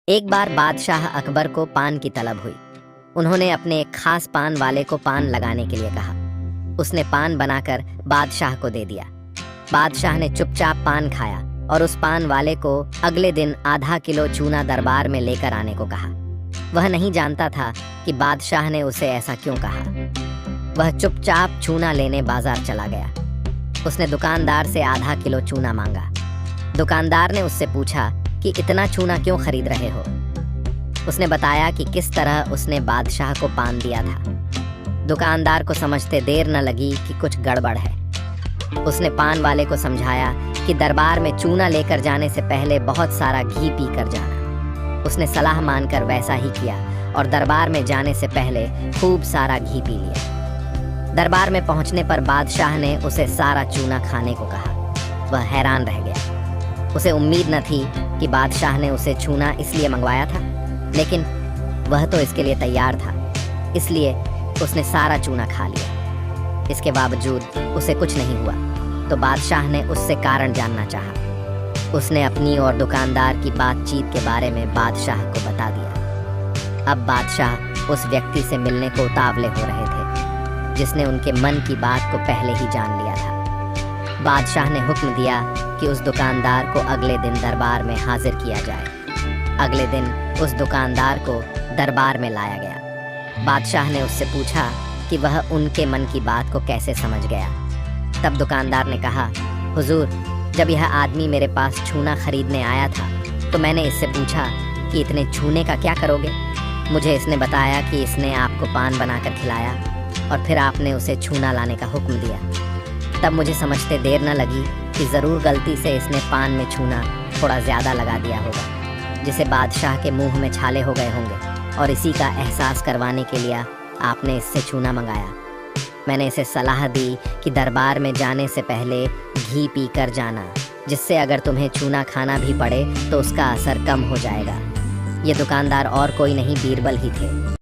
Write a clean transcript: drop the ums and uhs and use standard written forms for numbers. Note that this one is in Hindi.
एक बार बादशाह अकबर को पान की तलब हुई। उन्होंने अपने एक खास पान वाले को पान लगाने के लिए कहा। उसने पान बनाकर बादशाह को दे दिया। बादशाह ने चुपचाप पान खाया और उस पान वाले को अगले दिन आधा किलो चूना दरबार में लेकर आने को कहा। वह नहीं जानता था कि बादशाह ने उसे ऐसा क्यों कहा। वह चुपचाप चूना लेने बाजार चला गया। उसने दुकानदार से आधा किलो चूना मांगा। दुकानदार ने उससे पूछा कि इतना चूना क्यों खरीद रहे हो। उसने बताया कि किस तरह उसने बादशाह को पान दिया था। दुकानदार को समझते देर न लगी कि कुछ गड़बड़ है। उसने पान वाले को समझाया कि दरबार में चूना लेकर जाने से पहले बहुत सारा घी पी कर जाना। उसने सलाह मानकर वैसा ही किया और दरबार में जाने से पहले खूब सारा घी पी लिया। दरबार में पहुंचने पर बादशाह ने उसे सारा चूना खाने को कहा। वह हैरान रह गया। उसे उम्मीद न थी कि बादशाह ने उसे चूना इसलिए मंगवाया था, लेकिन वह तो इसके लिए तैयार था, इसलिए उसने सारा चूना खा लिया। इसके बावजूद उसे कुछ नहीं हुआ, तो बादशाह ने उससे कारण जानना चाहा। उसने अपनी और दुकानदार की बातचीत के बारे में बादशाह को बता दिया। अब बादशाह उस व्यक्ति से मिलने को उतावले हो रहे थे, जिसने उनके मन की बात को पहले ही जान लिया था। बादशाह ने हुक्म दिया कि उस दुकानदार को अगले दिन दरबार में हाजिर किया जाए। अगले दिन उस दुकानदार को दरबार में लाया गया। बादशाह ने उससे पूछा कि वह उनके मन की बात को कैसे समझ गया। तब दुकानदार ने कहा, हुजूर, जब यह आदमी मेरे पास छूना खरीदने आया था तो मैंने इससे पूछा कि इतने छूने का क्या करोगे। मुझे इसने बताया कि इसने आपको पान बनाकर खिलाया और फिर आपने उसे छूना लाने का हुक्म दिया। तब मुझे समझते देर न लगी कि ज़रूर गलती से इसने पान में छूना थोड़ा ज़्यादा लगा दिया होगा, जिसे बादशाह के मुंह में छाले हो गए होंगे, और इसी का एहसास करवाने के लिए आपने इससे छूना मंगाया। मैंने इसे सलाह दी कि दरबार में जाने से पहले घी पी कर जाना, जिससे अगर तुम्हें छूना खाना भी पड़े तो उसका असर कम हो जाएगा। ये दुकानदार और कोई नहीं, बीरबल ही थे।